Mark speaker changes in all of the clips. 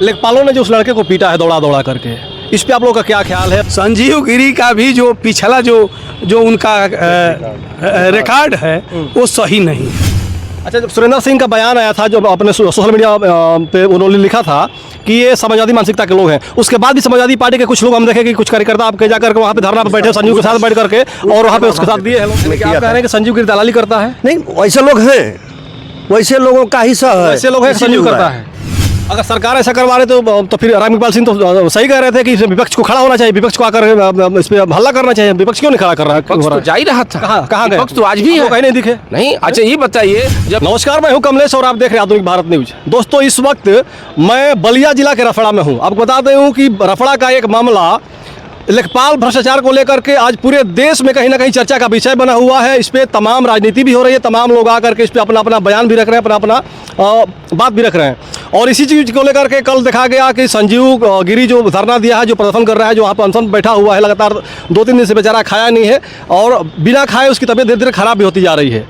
Speaker 1: लेखपालों ने जो उस लड़के को पीटा है दौड़ा दौड़ा करके, इस पे आप लोगों का क्या ख्याल है?
Speaker 2: संजीव गिरी का भी जो पिछला जो उनका रिकॉर्ड है वो सही नहीं है।
Speaker 1: अच्छा, जब सुरेंद्र सिंह का बयान आया था, जो अपने सोशल मीडिया पे उन्होंने लिखा था कि ये समाजवादी मानसिकता के लोग हैं, उसके बाद भी समाजवादी पार्टी के कुछ लोग हम देखे कि कुछ कार्यकर्ता आपके जाकर वहाँ पे धरना पे बैठे संजीव के साथ बैठ करके और वहाँ पे उसके साथ दिए हैं लोग। क्या आप कह रहे हैं कि संजीव गिरी दलाली करता है?
Speaker 3: नहीं, वैसे लोग हैं, वैसे लोगों का हिस्सा है,
Speaker 1: ऐसे लोग हैं संजीव करता है। अगर सरकार ऐसा करवा रहे तो फिर राम इकबाल सिंह तो सही कह रहे थे कि विपक्ष को खड़ा होना चाहिए, विपक्ष को आकर इस पे हल्ला करना चाहिए। विपक्ष क्यों नहीं खड़ा कर रहा है?
Speaker 4: विपक्ष तो जा ही रहा था।
Speaker 1: कहाँ गए?
Speaker 4: विपक्ष तो आज भी है,
Speaker 1: कहीं नहीं दिखे।
Speaker 4: नहीं। अच्छा ये बताइए, जब
Speaker 1: नमस्कार, मैं हूं कमलेश और आप देख रहे हैं आधुनिक भारत न्यूज। दोस्तों, इस वक्त मैं बलिया जिला के रफड़ा में हूं। आपको बता दूं कि रफड़ा का एक मामला लेखपाल भ्रष्टाचार को लेकर के आज पूरे देश में कहीं ना कहीं चर्चा का विषय बना हुआ है। इस पे तमाम राजनीति भी हो रही है, तमाम लोग आकर के इस पे अपना अपना बयान भी रख रहे हैं, अपना बात भी रख रहे हैं। और इसी चीज़ को लेकर के कल देखा गया कि संजीव गिरी जो धरना दिया है, जो प्रदर्शन कर रहा है, जो वहाँ पर अनशन बैठा हुआ है लगातार 2-3 दिन से, बेचारा खाया नहीं है और बिना खाए उसकी तबीयत धीरे धीरे खराब भी होती जा रही है।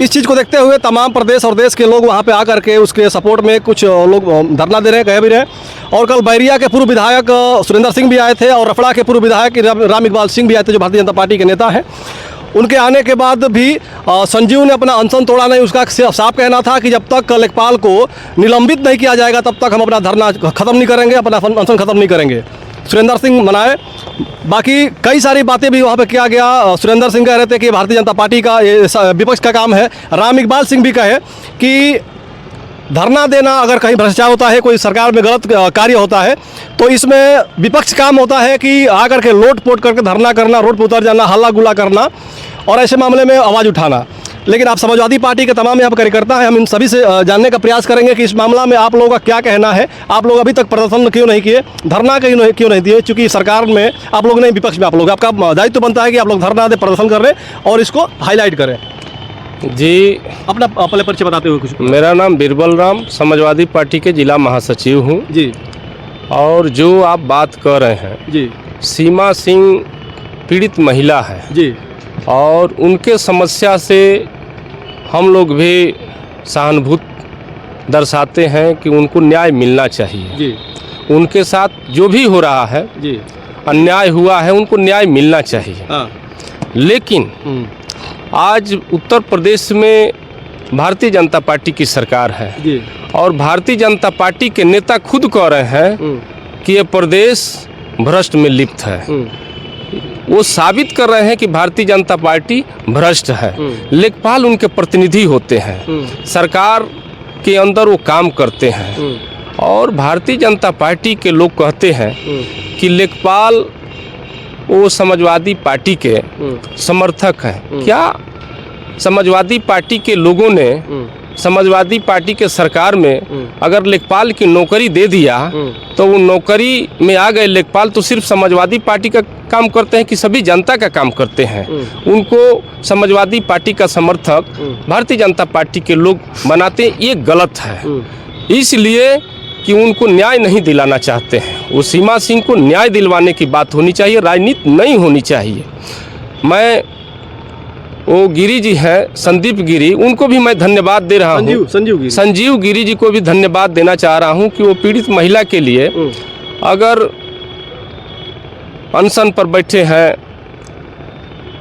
Speaker 1: इस चीज़ को देखते हुए तमाम प्रदेश और देश के लोग वहाँ पे आकर के उसके सपोर्ट में कुछ लोग धरना दे रहे हैं, कह भी रहे हैं। और कल बैरिया के पूर्व विधायक सुरेंद्र सिंह भी आए थे और रफड़ा के पूर्व विधायक राम इकबाल सिंह भी आए थे, जो भारतीय जनता पार्टी के नेता हैं। उनके आने के बाद भी संजीव ने अपना अनशन तोड़ा नहीं। उसका साफ कहना था कि जब तक लेखपाल को निलंबित नहीं किया जाएगा तब तक हम अपना धरना खत्म नहीं करेंगे, अपना अनशन खत्म नहीं करेंगे। सुरेंद्र सिंह मनाए, बाकी कई सारी बातें भी वहाँ पे किया गया। सुरेंद्र सिंह कह रहे थे कि भारतीय जनता पार्टी का विपक्ष का काम है। राम इकबाल सिंह भी कहे कि धरना देना अगर कहीं भ्रष्टाचार होता है, कोई सरकार में गलत कार्य होता है, तो इसमें विपक्ष काम होता है कि आकर के लोट पोट करके धरना करना, रोड पर उतर जाना, हल्ला गुल्ला करना और ऐसे मामले में आवाज़ उठाना। लेकिन आप समाजवादी पार्टी के तमाम यहाँ पर कार्यकर्ता हैं, हम इन सभी से जानने का प्रयास करेंगे कि इस मामला में आप लोगों का क्या कहना है। आप लोग अभी तक प्रदर्शन क्यों नहीं किए, धरना क्यों नहीं दिए? चूँकि सरकार में आप लोग नहीं, विपक्ष में आप लोग, आपका दायित्व बनता है कि आप लोग धरना दें, प्रदर्शन करें और इसको हाईलाइट करें।
Speaker 4: जी,
Speaker 1: अपना अपने परिचय बताते हुए कुछ।
Speaker 4: मेरा नाम बिरबल राम, समाजवादी पार्टी के जिला महासचिव हूँ
Speaker 1: जी।
Speaker 4: और जो आप बात कर रहे हैं
Speaker 1: जी,
Speaker 4: सीमा सिंह पीड़ित महिला है
Speaker 1: जी, और
Speaker 4: उनके समस्या से हम लोग भी सहानुभूत दर्शाते हैं कि उनको न्याय मिलना चाहिए
Speaker 1: जी।
Speaker 4: उनके साथ जो भी हो रहा है
Speaker 1: जी,
Speaker 4: अन्याय हुआ है, उनको न्याय मिलना चाहिए।
Speaker 1: हाँ।
Speaker 4: लेकिन आज उत्तर प्रदेश में भारतीय जनता पार्टी की सरकार है
Speaker 1: जी।
Speaker 4: और भारतीय जनता पार्टी के नेता खुद कह रहे हैं कि ये प्रदेश भ्रष्ट में लिप्त है। वो साबित कर रहे हैं कि भारतीय जनता पार्टी भ्रष्ट है। लेखपाल उनके प्रतिनिधि होते हैं, सरकार के अंदर वो काम करते हैं और भारतीय जनता पार्टी के लोग कहते हैं कि लेखपाल वो समाजवादी पार्टी के समर्थक हैं। क्या समाजवादी पार्टी के लोगों ने समाजवादी पार्टी के सरकार में अगर लेखपाल की नौकरी दे दिया तो वो नौकरी में आ गए लेखपाल तो सिर्फ समाजवादी पार्टी का काम करते हैं कि सभी जनता का काम करते हैं? उनको समाजवादी पार्टी का समर्थक भारतीय जनता पार्टी के लोग बनाते हैं, ये गलत है। इसलिए कि उनको न्याय नहीं दिलाना चाहते हैं। वो सीमा सिंह को न्याय दिलवाने की बात होनी चाहिए, राजनीति नहीं होनी चाहिए। मैं वो गिरी जी हैं, संदीप गिरी, उनको भी मैं धन्यवाद दे रहा हूँ। संजीव गिरी जी को भी धन्यवाद देना चाह रहा हूँ कि वो पीड़ित महिला के लिए अगर अनशन पर बैठे हैं,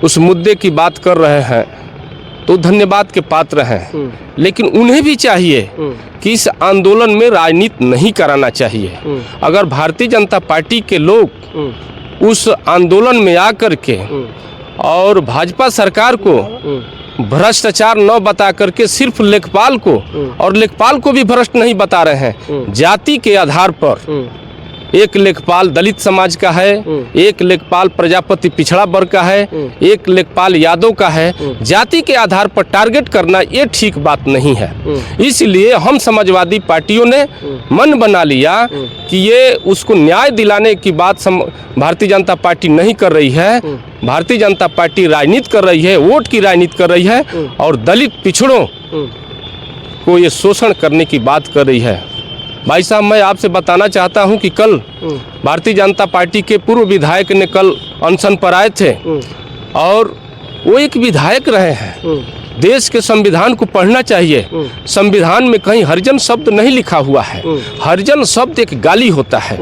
Speaker 4: उस मुद्दे की बात कर रहे हैं तो धन्यवाद के पात्र हैं। लेकिन उन्हें भी चाहिए कि इस आंदोलन में राजनीति नहीं कराना चाहिए। अगर भारतीय जनता पार्टी के लोग उस आंदोलन में आकर के और भाजपा सरकार को भ्रष्टाचार न बता करके सिर्फ लेखपाल को, और लेखपाल को भी भ्रष्ट नहीं बता रहे हैं, जाति के आधार पर एक लेखपाल दलित समाज का है, एक लेखपाल प्रजापति पिछड़ा वर्ग का है, एक लेखपाल यादव का है, जाति के आधार पर टारगेट करना ये ठीक बात नहीं है। इसलिए हम समाजवादी पार्टियों ने मन बना लिया कि ये उसको न्याय दिलाने की बात भारतीय जनता पार्टी नहीं कर रही है। भारतीय जनता पार्टी राजनीति कर रही है, वोट की राजनीति कर रही है और दलित पिछड़ों को ये शोषण करने की बात कर रही है। भाई साहब, मैं आपसे बताना चाहता हूं कि कल भारतीय जनता पार्टी के पूर्व विधायक ने कल अनशन पर आए थे और वो एक विधायक रहे हैं, देश के संविधान को पढ़ना चाहिए। संविधान में कहीं हरिजन शब्द नहीं लिखा हुआ है। हरिजन शब्द एक गाली होता है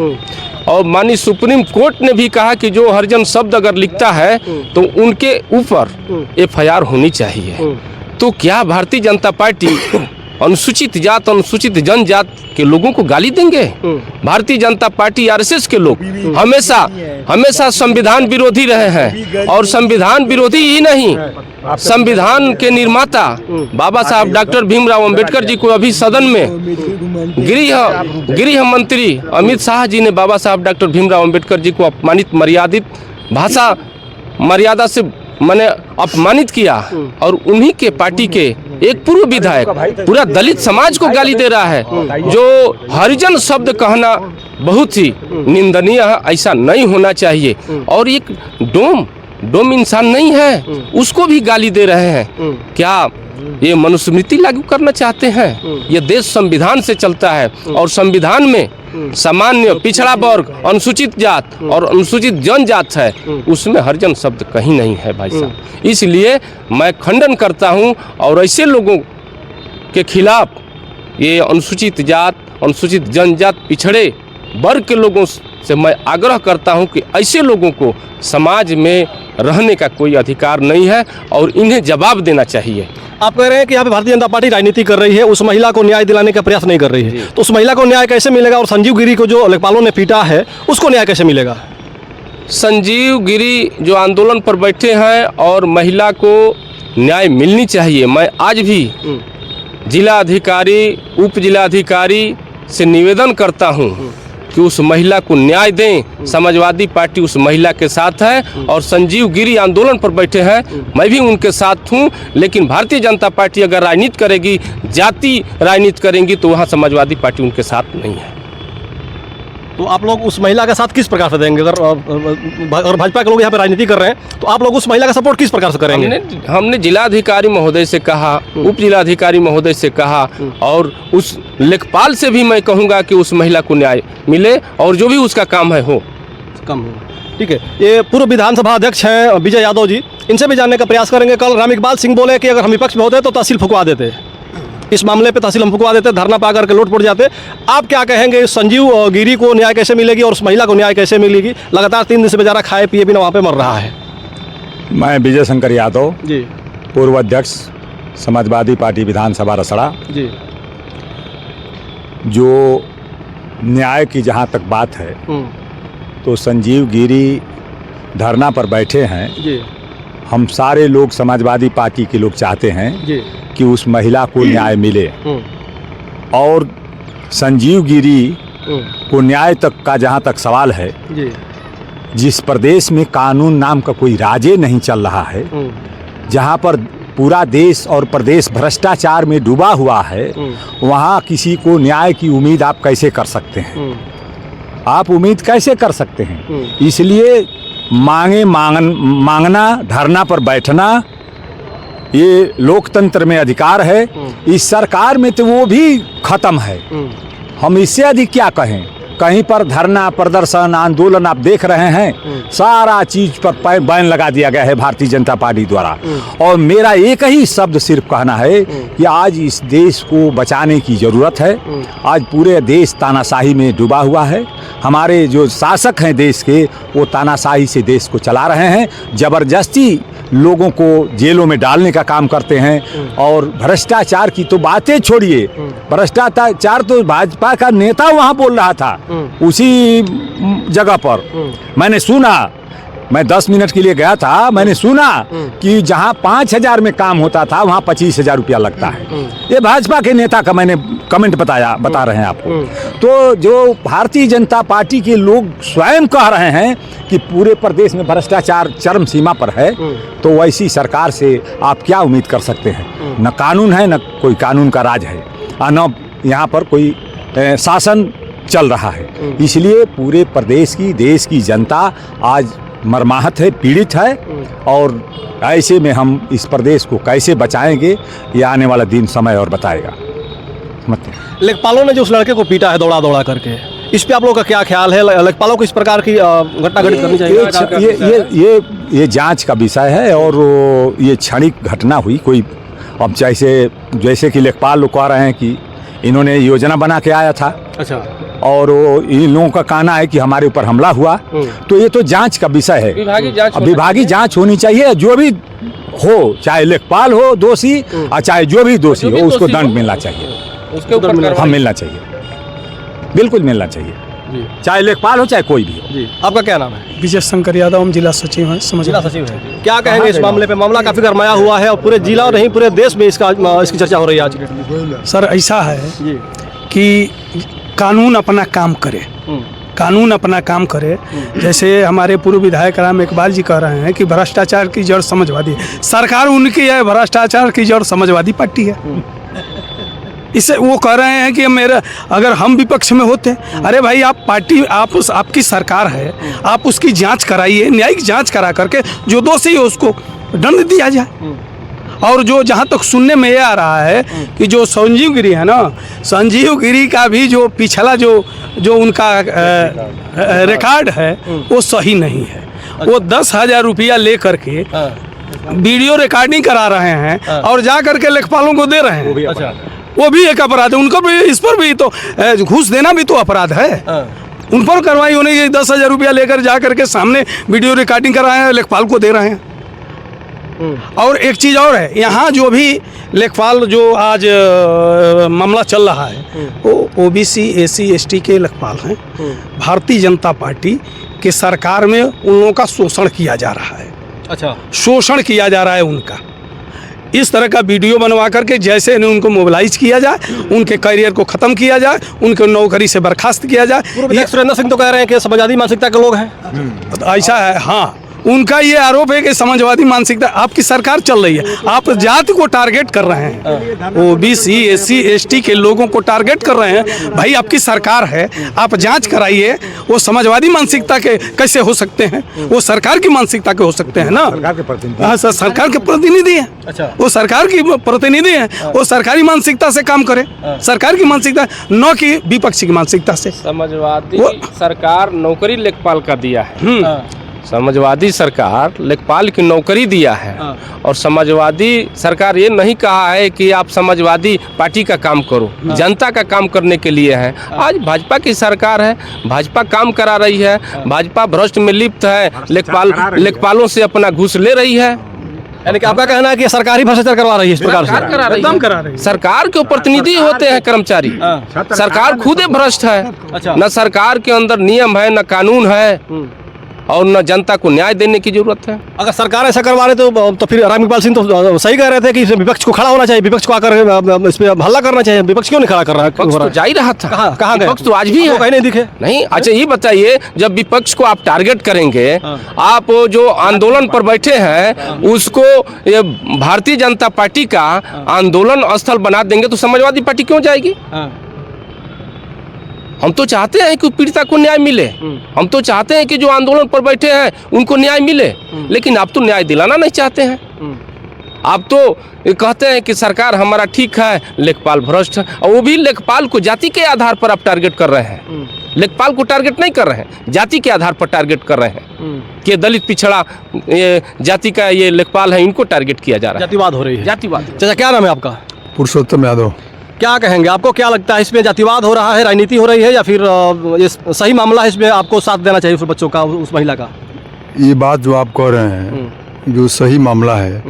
Speaker 4: और माननीय सुप्रीम कोर्ट ने भी कहा कि जो हरिजन शब्द अगर लिखता है तो उनके ऊपर FIR होनी चाहिए। तो क्या भारतीय जनता पार्टी अनुसूचित जात अनुसूचित जनजात के लोगों को गाली देंगे? भारतीय जनता पार्टी RSS के लोग हमेशा संविधान विरोधी रहे हैं और संविधान विरोधी ही नहीं, संविधान के निर्माता बाबा साहब डॉक्टर भीमराव अंबेडकर जी को अभी सदन में गृह मंत्री अमित शाह जी ने बाबा साहब डॉक्टर भीमराव अंबेडकर जी को अपमानित भाषा मर्यादा से मैंने अपमानित किया और उन्हीं के पार्टी के एक पूर्व विधायक पूरा दलित समाज को गाली दे रहा है। जो हरिजन शब्द कहना बहुत ही निंदनीय है, ऐसा नहीं होना चाहिए। और एक डोम इंसान नहीं है, उसको भी गाली दे रहे हैं। क्या ये मनुस्मृति लागू करना चाहते हैं? ये देश संविधान से चलता है और संविधान में सामान्य पिछड़ा वर्ग अनुसूचित जात और अनुसूचित जनजात है, उसमें हरिजन शब्द कहीं नहीं है भाई साहब। इसलिए मैं खंडन करता हूं और ऐसे लोगों के खिलाफ ये अनुसूचित जात अनुसूचित जनजात पिछड़े वर्ग के लोगों से मैं आग्रह करता हूं कि ऐसे लोगों को समाज में रहने का कोई अधिकार नहीं है और इन्हें जवाब देना चाहिए।
Speaker 1: आप कह रहे हैं कि यहाँ पे भारतीय जनता पार्टी राजनीति कर रही है, उस महिला को न्याय दिलाने का प्रयास नहीं कर रही है, तो उस महिला को न्याय कैसे मिलेगा? और संजीव गिरी को जो लेखपालों ने पीटा है उसको न्याय कैसे मिलेगा?
Speaker 4: संजीव गिरी जो आंदोलन पर बैठे हैं और महिला को न्याय मिलनी चाहिए। मैं आज भी जिला अधिकारी उप जिला अधिकारी से निवेदन करता हूँ कि उस महिला को न्याय दें। समाजवादी पार्टी उस महिला के साथ है और संजीव गिरी आंदोलन पर बैठे हैं, मैं भी उनके साथ हूं। लेकिन भारतीय जनता पार्टी अगर राजनीति करेगी, जाति राजनीति करेंगी, तो वहां समाजवादी पार्टी उनके साथ नहीं है।
Speaker 1: तो आप लोग उस महिला का साथ किस प्रकार से देंगे? अगर भाजपा के लोग यहाँ पे राजनीति कर रहे हैं तो आप लोग उस महिला का सपोर्ट किस प्रकार से करेंगे?
Speaker 4: हमने जिलाधिकारी महोदय से कहा, उप जिलाधिकारी महोदय से कहा और उस लेखपाल से भी मैं कहूँगा कि उस महिला को न्याय मिले और जो भी उसका काम है हो
Speaker 1: कम हो। ठीक है, ये पूर्व विधानसभा अध्यक्ष हैं विजय यादव जी, इनसे भी जानने का प्रयास करेंगे। कल राम इकबाल सिंह बोले कि अगर हम विपक्ष में होते तो तहसील फुकवा देते, इस मामले पे तहसील हम फुकवा देते, धरना पा करके लोट पड़ जाते। आप क्या कहेंगे? संजीव गिरी को न्याय कैसे मिलेगी और उस महिला को न्याय कैसे मिलेगी? लगातार 3 दिन से बेचारा खाए पिए बिना वहाँ पे मर रहा है।
Speaker 3: मैं विजय शंकर यादव
Speaker 1: जी,
Speaker 3: पूर्व अध्यक्ष समाजवादी पार्टी विधानसभा रसड़ा
Speaker 1: जी।
Speaker 3: जो न्याय की जहाँ तक बात है तो संजीव गिरी धरना पर बैठे हैं
Speaker 1: जी,
Speaker 3: हम सारे लोग समाजवादी पार्टी के लोग चाहते हैं
Speaker 1: जी,
Speaker 3: कि उस महिला को न्याय मिले और संजीव गिरी को न्याय तक का जहाँ तक सवाल है,
Speaker 1: जी,
Speaker 3: जिस प्रदेश में कानून नाम का कोई राजे नहीं चल रहा है, जहाँ पर पूरा देश और प्रदेश भ्रष्टाचार में डूबा हुआ है, वहाँ किसी को न्याय की उम्मीद आप कैसे कर सकते हैं? आप उम्मीद कैसे कर सकते हैं? इसलिए मांगना, धरना पर बैठना ये लोकतंत्र में अधिकार है। इस सरकार में तो वो भी खत्म है। हम इससे अधिक क्या कहें? कहीं पर धरना प्रदर्शन आंदोलन आप देख रहे हैं, सारा चीज पर बैन लगा दिया गया है भारतीय जनता पार्टी द्वारा। और मेरा एक ही शब्द सिर्फ कहना है कि आज इस देश को बचाने की ज़रूरत है। आज पूरे देश तानाशाही में डूबा हुआ है। हमारे जो शासक हैं देश के, वो तानाशाही से देश को चला रहे हैं, ज़बरदस्ती लोगों को जेलों में डालने का काम करते हैं। और भ्रष्टाचार की तो बातें छोड़िए, भ्रष्टाचार तो भाजपा का नेता वहाँ बोल रहा था उसी जगह पर। मैंने सुना, मैं 10 मिनट के लिए गया था, मैंने सुना कि जहाँ 5,000 में काम होता था वहाँ 25,000 रुपया लगता है। ये भाजपा के नेता का मैंने कमेंट बता रहे हैं आपको। तो जो भारतीय जनता पार्टी के लोग स्वयं कह रहे हैं कि पूरे प्रदेश में भ्रष्टाचार चरम सीमा पर है, तो वैसी सरकार से आप क्या उम्मीद कर सकते हैं? न कानून है, न कोई कानून का राज है, न यहाँ पर कोई शासन चल रहा है। इसलिए पूरे प्रदेश की, देश की जनता आज मर्माहत है, पीड़ित है। और ऐसे में हम इस प्रदेश को कैसे बचाएंगे, ये आने वाला दिन समय और बताएगा।
Speaker 1: लेखपालों ने जो उस लड़के को पीटा है दौड़ा दौड़ा करके, इस पे आप लोगों का क्या ख्याल है? लेखपालों को इस प्रकार की घटना घटित करनी चाहिए?
Speaker 3: ये जांच का विषय है और ये क्षणिक घटना हुई, कोई अब जैसे कि लेखपाल लोग कह रहे हैं कि इन्होंने योजना बना के आया था
Speaker 1: अच्छा।
Speaker 3: और वो इन लोगों का कहना है कि हमारे ऊपर हमला हुआ, तो ये तो जांच का विषय है। विभागीय जांच होनी चाहिए। जो भी हो, चाहे लेखपाल हो दोषी और चाहे जो भी दोषी हो, उसको दंड मिलना चाहिए,
Speaker 4: उसके ऊपर
Speaker 3: हम मिलना चाहिए, बिल्कुल मिलना चाहिए, चाहे लेखपाल हो चाहे कोई भी हो।
Speaker 1: जी, आपका क्या नाम है?
Speaker 2: विजय शंकर यादव, हम जिला सचिव हैं
Speaker 1: जिला सचिव है। क्या कहेंगे इस मामले पे? मामला काफी गरमाया हुआ है और पूरे जिला और नहीं पूरे देश में इसकी चर्चा हो रही है आज।
Speaker 2: सर ऐसा है
Speaker 1: जी।
Speaker 2: कि कानून अपना काम करे, कानून अपना काम करे। जैसे हमारे पूर्व विधायक राम इकबाल जी कह रहे हैं कि भ्रष्टाचार की जड़ समाजवादी है। सरकार उनकी है, भ्रष्टाचार की जड़ समाजवादी पार्टी है। इसे वो कह रहे हैं कि अगर हम विपक्ष में होते, अरे भाई आप पार्टी, आपकी सरकार है, आप उसकी जांच कराइए, न्यायिक जांच करा करके जो दोषी है उसको दंड दिया जाए। और जो जहाँ तक सुनने में ये आ रहा है कि जो संजीव गिरी है ना, संजीव गिरी का भी जो पिछला जो उनका रिकॉर्ड है वो सही नहीं है। वो 10,000 रुपया ले करके वीडियो रिकॉर्डिंग करा रहे हैं और जा करके लेखपालों को दे रहे हैं। वो भी एक अपराध है। उनको भी, इस पर भी तो घूस देना भी तो अपराध है। उन पर कार्रवाई होने की। 10,000 रुपया लेकर जा करके सामने वीडियो रिकॉर्डिंग कर रहे हैं, लेखपाल को दे रहे हैं। और एक चीज़ और है, यहाँ जो भी लेखपाल जो आज मामला चल रहा है वो OBC SC ST के लेखपाल हैं। भारतीय जनता पार्टी के सरकार में उन लोगों का शोषण किया जा रहा है।
Speaker 1: अच्छा।
Speaker 2: शोषण किया जा रहा है उनका। इस तरह का वीडियो बनवा करके जैसे उनको मोबिलाइज किया जाए, उनके करियर को ख़त्म किया जाए, उनको नौकरी से बर्खास्त किया जाए।
Speaker 1: सुरेंद्र सिंह तो कह रहे हैं कि समाजवादी मानसिकता के लोग हैं।
Speaker 2: ऐसा है, हाँ। उनका ये आरोप है कि समाजवादी मानसिकता, आपकी सरकार चल रही है, आप जाति को टारगेट कर रहे हैं, OBC SC ST के लोगों को टारगेट कर रहे हैं। भाई आपकी सरकार है, आप जांच कराइए। वो समाजवादी मानसिकता के कैसे हो सकते हैं? वो सरकार की मानसिकता के हो सकते हैं ना। हाँ सर, सरकार के प्रतिनिधि हैं।
Speaker 1: अच्छा।
Speaker 2: वो सरकार की प्रतिनिधि हैं, वो सरकारी मानसिकता से काम करे, सरकार की मानसिकता, न कि विपक्ष की मानसिकता से।
Speaker 4: समाजवादी सरकार नौकरी लेखपाल का दिया है। समाजवादी सरकार लेखपाल की नौकरी दिया है। और समाजवादी सरकार ये नहीं कहा है कि आप समाजवादी पार्टी का काम करो, जनता का काम करने के लिए है। आज भाजपा की सरकार है, भाजपा काम करा रही है, भाजपा भ्रष्ट में लिप्त है, लेखपालों से अपना घूस ले रही है।
Speaker 1: यानी कि आपका कहना है कि सरकारी भ्रष्टाचार करवा रही है इस प्रकार से?
Speaker 2: एकदम करा रही है।
Speaker 4: सरकार के प्रतिनिधि होते हैं कर्मचारी, सरकार खुद भ्रष्ट है।
Speaker 1: अच्छा।
Speaker 4: न सरकार के अंदर नियम है, न कानून है, और न जनता को न्याय देने की जरूरत है।
Speaker 1: अगर सरकार ऐसा करवा रहे तो फिर राम इकबाल सिंह तो सही कह रहे थे कि विपक्ष को खड़ा होना चाहिए, विपक्ष को आकर इस पे हल्ला करना चाहिए। विपक्ष क्यों नहीं खड़ा कर रहा है?
Speaker 4: विपक्ष तो जा ही रहा था।
Speaker 1: कहाँ गए?
Speaker 4: विपक्ष तो आज भी है,
Speaker 1: कहीं नहीं दिखे।
Speaker 4: नहीं। अच्छा ये बताइए, जब विपक्ष को आप टारगेट करेंगे, आप जो आंदोलन पर बैठे हैं उसको ये भारतीय जनता पार्टी का आंदोलन स्थल बना देंगे तो समाजवादी पार्टी क्यों जाएगी? हम तो चाहते हैं कि पीड़िता को न्याय मिले, हम तो चाहते हैं कि जो आंदोलन पर बैठे हैं उनको न्याय मिले, लेकिन आप तो न्याय दिलाना नहीं चाहते हैं। आप तो ये कहते हैं कि सरकार हमारा ठीक है, लेखपाल भ्रष्ट है, और वो भी लेखपाल को जाति के आधार पर आप टारगेट कर रहे हैं। लेखपाल को टारगेट नहीं कर रहे हैं, जाति के आधार पर टारगेट कर रहे हैं कि दलित पिछड़ा ये जाति का ये लेखपाल है, इनको टारगेट किया जा रहा है।
Speaker 1: जातिवाद हो रही है।
Speaker 4: जातिवाद।
Speaker 1: चाचा क्या नाम है आपका?
Speaker 5: पुरुषोत्तम यादव।
Speaker 1: क्या कहेंगे, आपको क्या लगता है इसमें जातिवाद हो रहा है, राजनीति हो रही है, या फिर ये सही मामला है, इसमें आपको साथ देना चाहिए उस बच्चों का, उस महिला का?
Speaker 5: ये बात जो आप कह रहे हैं जो सही मामला है,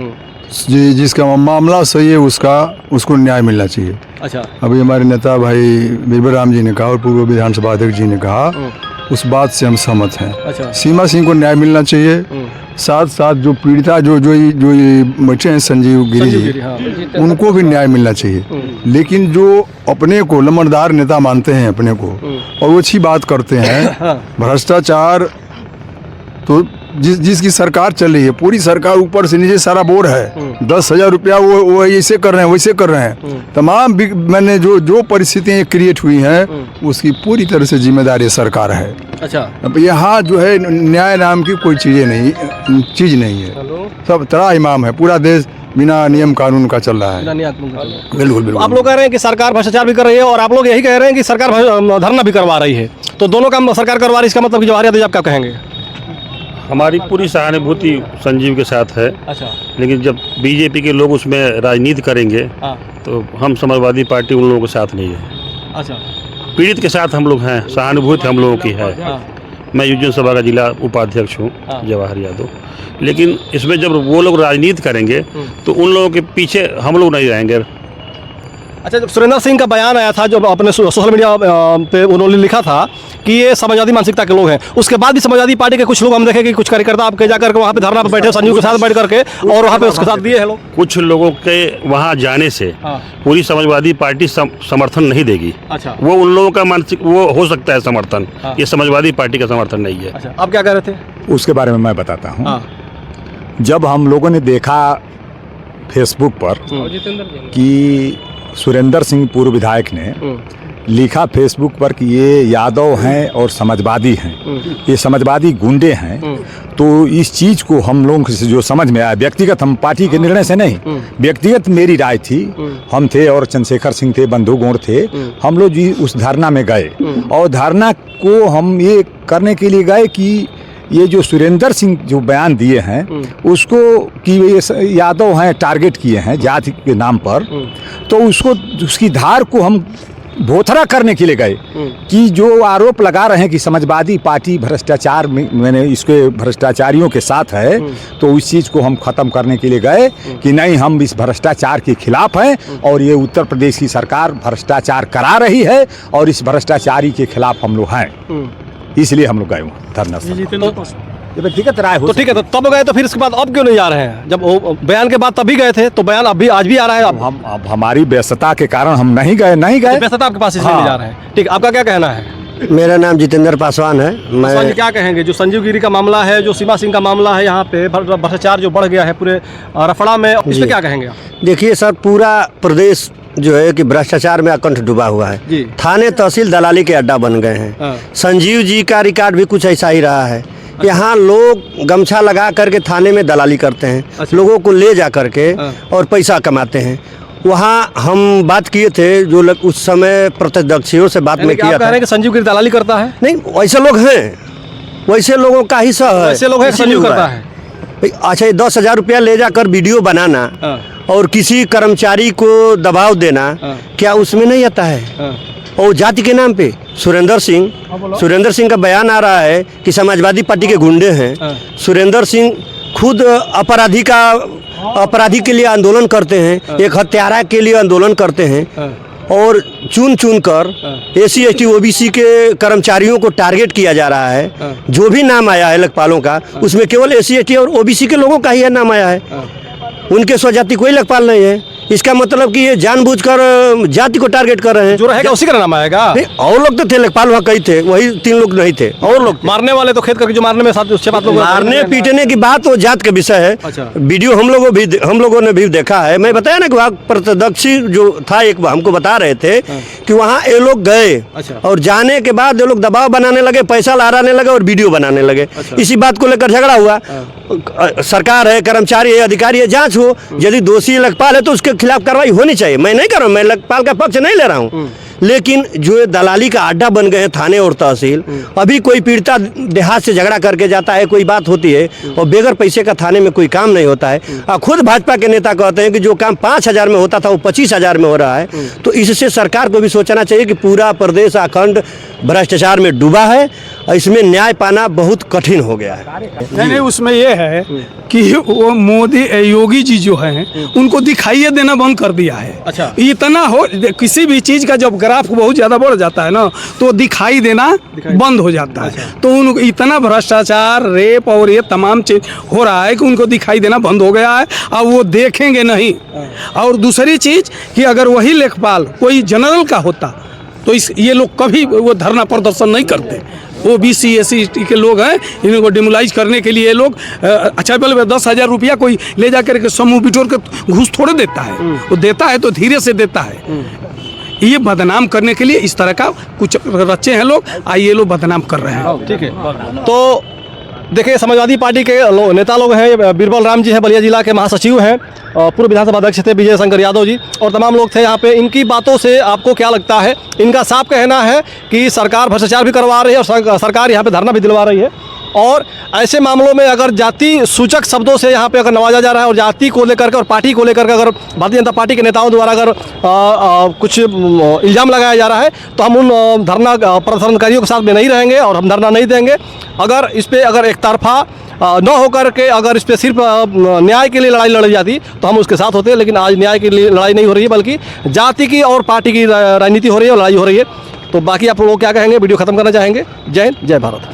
Speaker 5: जिसका मामला सही है उसको न्याय मिलना चाहिए।
Speaker 1: अच्छा।
Speaker 5: अभी हमारे नेता भाई बीरबल राम जी ने कहा और पूर्व विधानसभा अध्यक्ष जी ने कहा, उस बात से हम सहमत हैं।
Speaker 1: अच्छा।
Speaker 5: सीमा सिंह को न्याय मिलना चाहिए। साथ साथ जो पीड़िता जो ये बच्चे हैं संजीव गिरी जी, उनको भी न्याय मिलना चाहिए। लेकिन जो अपने को लमनदार नेता मानते हैं अपने को, और वो अच्छी बात करते हैं, भ्रष्टाचार तो जिसकी सरकार चल रही है, पूरी सरकार ऊपर से नीचे सारा बोर है। 10,000 रुपया वो ऐसे कर रहे हैं, वैसे कर रहे हैं। तमाम मैंने जो परिस्थितियाँ क्रिएट हुई हैं उसकी पूरी तरह से जिम्मेदारी सरकार है।
Speaker 1: अच्छा।
Speaker 5: अब यहाँ जो है न्याय नाम की कोई चीज़ नहीं है। सब तरा इमाम है, पूरा देश बिना नियम कानून का चल रहा है। बिल्कुल बिल्कुल।
Speaker 1: आप लोग कह रहे हैं कि सरकार भ्रष्टाचार भी कर रही है, और आप लोग यही कह रहे हैं कि सरकार धरना भी करवा रही है, तो दोनों काम सरकार करवा रही है, इसका मतलब कि जवाहर यादव आप क्या कहेंगे?
Speaker 6: हमारी पूरी सहानुभूति संजीव के साथ है,
Speaker 1: अच्छा।
Speaker 6: लेकिन जब बीजेपी के लोग उसमें राजनीति करेंगे तो हम समाजवादी पार्टी उन लोगों के साथ नहीं है।
Speaker 1: अच्छा।
Speaker 6: पीड़ित के साथ हम लोग हैं, सहानुभूति हम लोगों की है। मैं युवजन सभा का जिला उपाध्यक्ष हूँ, जवाहर यादव। लेकिन इसमें जब वो लोग राजनीति करेंगे तो उन लोगों के पीछे हम लोग नहीं रहेंगे।
Speaker 1: अच्छा, जब सुरेंद्र सिंह का बयान आया था, जो अपने सोशल मीडिया पे उन्होंने लिखा था कि ये समाजवादी मानसिकता के लोग हैं, उसके बाद भी समाजवादी पार्टी के कुछ लोग हम देखे कि कुछ कार्यकर्ता आपके जाकर के वहाँ पे धरना पे बैठे, संजीव के साथ बैठ करके, और वहाँ पे उसके साथ दिए हैं लोग।
Speaker 6: कुछ लोगों के वहाँ जाने से पूरी समाजवादी पार्टी समर्थन नहीं देगी।
Speaker 1: अच्छा।
Speaker 6: वो उन लोगों का मानसिक वो हो सकता है समर्थन, ये समाजवादी पार्टी का समर्थन नहीं है।
Speaker 1: अच्छा, आप क्या कह रहे थे?
Speaker 3: उसके बारे में मैं बताता हूँ। जब हम लोगों ने देखा फेसबुक पर कि सुरेंद्र सिंह पूर्व विधायक ने लिखा फेसबुक पर कि ये यादव हैं और समाजवादी हैं, ये समाजवादी गुंडे हैं, तो इस चीज़ को हम लोगों से जो समझ में आया, व्यक्तिगत हम पार्टी के निर्णय से नहीं, व्यक्तिगत मेरी राय थी, हम थे और चंद्रशेखर सिंह थे, बंधु गौड़ थे, हम लोग जी उस धरना में गए और धरना को हम ये करने के लिए गए कि ये जो सुरेंद्र सिंह जो बयान दिए हैं उसको कि ये यादव हैं टारगेट किए हैं जाति के नाम पर, तो उसको उसकी धार को हम भोथरा करने के लिए गए कि जो आरोप लगा रहे हैं कि समाजवादी पार्टी भ्रष्टाचार में मैंने इसके भ्रष्टाचारियों के साथ है, तो उस चीज़ को हम ख़त्म करने के लिए गए कि नहीं, हम इस भ्रष्टाचार के खिलाफ हैं और ये उत्तर प्रदेश की सरकार भ्रष्टाचार करा रही है और इस भ्रष्टाचारी के खिलाफ हम लोग हैं, इसलिए हम लोग गए वहाँ धरना स्थल। ये व्यक्तिगत राय हो
Speaker 1: तो ठीक है, तो तब गए, तो फिर इसके बाद अब क्यों नहीं जा रहे हैं? जब वो बयान के बाद तभी गए थे, तो बयान अभी आज भी आ रहा है।
Speaker 3: अब हमारी व्यस्तता के कारण हम नहीं गए
Speaker 1: तो व्यस्तता आपके पास इसलिए नहीं जा रहे हैं। ठीक, आपका क्या कहना है?
Speaker 7: मेरा नाम जितेंद्र पासवान है।
Speaker 1: पासवान जी, क्या कहेंगे? जो संजीव गिरी का मामला है, जो सीमा सिंह का मामला है, यहाँ पे भ्रष्टाचार जो बढ़ गया है पूरे रफड़ा में, इस पे क्या कहेंगे आप?
Speaker 7: देखिए सर, पूरा प्रदेश जो है कि भ्रष्टाचार में अकंठ डूबा हुआ है। थाने तहसील दलाली के अड्डा बन गए हैं। संजीव जी का रिकॉर्ड भी कुछ ऐसा ही रहा है। यहाँ लोग गमछा लगा करके थाने में दलाली करते हैं, लोगों को ले जा करके और पैसा कमाते हैं। वहाँ हम बात किए थे, जो लोग उस समय प्रत्यक्षदर्शियों से बात में किया था
Speaker 1: कि संजीव गिरी दलाली करता है।
Speaker 7: नहीं, वैसे लोग हैं, वैसे लोगों का ही सह है,
Speaker 1: ऐसे लोग हैं संजीव करता है।
Speaker 7: अच्छा, 10,000 रुपया ले जाकर वीडियो बनाना और किसी कर्मचारी को दबाव देना, क्या उसमें नहीं आता है? और जाति के नाम पे सुरेंद्र सिंह का बयान आ रहा है कि समाजवादी पार्टी के गुंडे हैं। सुरेंद्र सिंह खुद अपराधी के लिए आंदोलन करते हैं, एक हत्यारा के लिए आंदोलन करते हैं, और चुन कर SC ST OBC के कर्मचारियों को टारगेट किया जा रहा है। जो भी नाम आया है लेखपालों का, उसमें केवल SC ST और OBC के लोगों का ही नाम आया है, उनके स्वजाति कोई लेखपाल नहीं है। इसका मतलब कि ये जानबूझकर जाति को टारगेट कर रहे हैं।
Speaker 1: जो रहेगा उसी का नाम आएगा।
Speaker 7: और लोग तो थे, लेखपाल वहाँ कई थे, वही 3 लोग नहीं थे। और लोग
Speaker 1: मारने वाले तो खेत करके जो मारने में 7 बात लोग
Speaker 7: मारने पीटने की बात वो जात का विषय है।
Speaker 1: अच्छा।
Speaker 7: वीडियो हम लोगों ने भी देखा है। मैं बताया ना कि वहाँ प्रत्यक्षदर्शी जो था एक हमको बता रहे थे कि वहाँ ये लोग गए।
Speaker 1: अच्छा।
Speaker 7: और जाने के बाद ये लोग दबाव बनाने लगे, पैसा लहराने लगे और वीडियो बनाने लगे।
Speaker 1: अच्छा।
Speaker 7: इसी बात को लेकर झगड़ा हुआ। सरकार है, कर्मचारी है, अधिकारी है, जांच हो। यदि दोषी लेखपाल है तो उसके खिलाफ कार्रवाई होनी चाहिए। मैं नहीं कर रहा हूँ, मैं लेखपाल का पक्ष नहीं ले रहा हूँ, लेकिन जो दलाली का अड्डा बन गए हैं थाने और तहसील, अभी कोई पीड़िता देहात से झगड़ा करके जाता है, कोई बात होती है और बेगर पैसे का थाने में कोई काम नहीं होता है। खुद भाजपा के नेता कहते हैं कि जो काम 5,000 में होता था वो 25,000 में हो रहा है। तो इससे सरकार को भी सोचना चाहिए कि पूरा प्रदेश अखंड भ्रष्टाचार में डूबा है, इसमें न्याय पाना बहुत कठिन हो गया है।
Speaker 2: नहीं, उसमें ये है कि वो मोदी योगी जी जो हैं उनको दिखाइए देना बंद कर दिया है।
Speaker 1: अच्छा।
Speaker 2: इतना हो, किसी भी चीज़ का जब ग्राफ बहुत ज़्यादा बढ़ जाता है ना, तो दिखाई देना बंद हो जाता है। तो उनको इतना भ्रष्टाचार, रेप और ये तमाम चीज हो रहा है कि उनको दिखाई देना बंद हो गया है। अब वो देखेंगे नहीं। और दूसरी चीज़ कि अगर वही लेखपाल कोई जनरल का होता तो ये लोग कभी वो धरना प्रदर्शन नहीं करते। OBC SC ST के लोग हैं, इनको डिमोलाइज करने के लिए ये लोग अच्छा पहले 10,000 रुपया कोई ले जाकर के समूह बिटोर के घूस थोड़े देता है। वो देता है तो धीरे से देता है। ये बदनाम करने के लिए इस तरह का कुछ रचे हैं लोग, ये लोग बदनाम कर रहे हैं।
Speaker 1: ठीक है, तो देखिए समाजवादी पार्टी के नेता लोग हैं, बीरबल राम जी हैं, बलिया जिला के महासचिव हैं, पूर्व विधानसभा अध्यक्ष थे विजय शंकर यादव जी, और तमाम लोग थे यहाँ पे। इनकी बातों से आपको क्या लगता है? इनका साफ कहना है कि सरकार भ्रष्टाचार भी करवा रही है और सरकार यहाँ पे धरना भी दिलवा रही है। और ऐसे मामलों में अगर जाति सूचक शब्दों से यहाँ पे अगर नवाजा जा रहा है और जाति को लेकर के और पार्टी को लेकर के अगर भारतीय जनता पार्टी के नेताओं द्वारा अगर कुछ इल्ज़ाम लगाया जा रहा है तो हम उन धरना प्रदर्शनकारियों के साथ में नहीं रहेंगे और हम धरना नहीं देंगे। अगर इस पर अगर एक तरफा न होकर के अगर इस पर सिर्फ न्याय के लिए लड़ाई लड़ी जाती तो हम उसके साथ होते, लेकिन आज न्याय के लिए लड़ाई नहीं हो रही है बल्कि जाति की और पार्टी की राजनीति हो रही है और लड़ाई हो रही है। तो बाकी आप लोग क्या कहेंगे, वीडियो खत्म करना चाहेंगे? जय हिंद, जय भारत।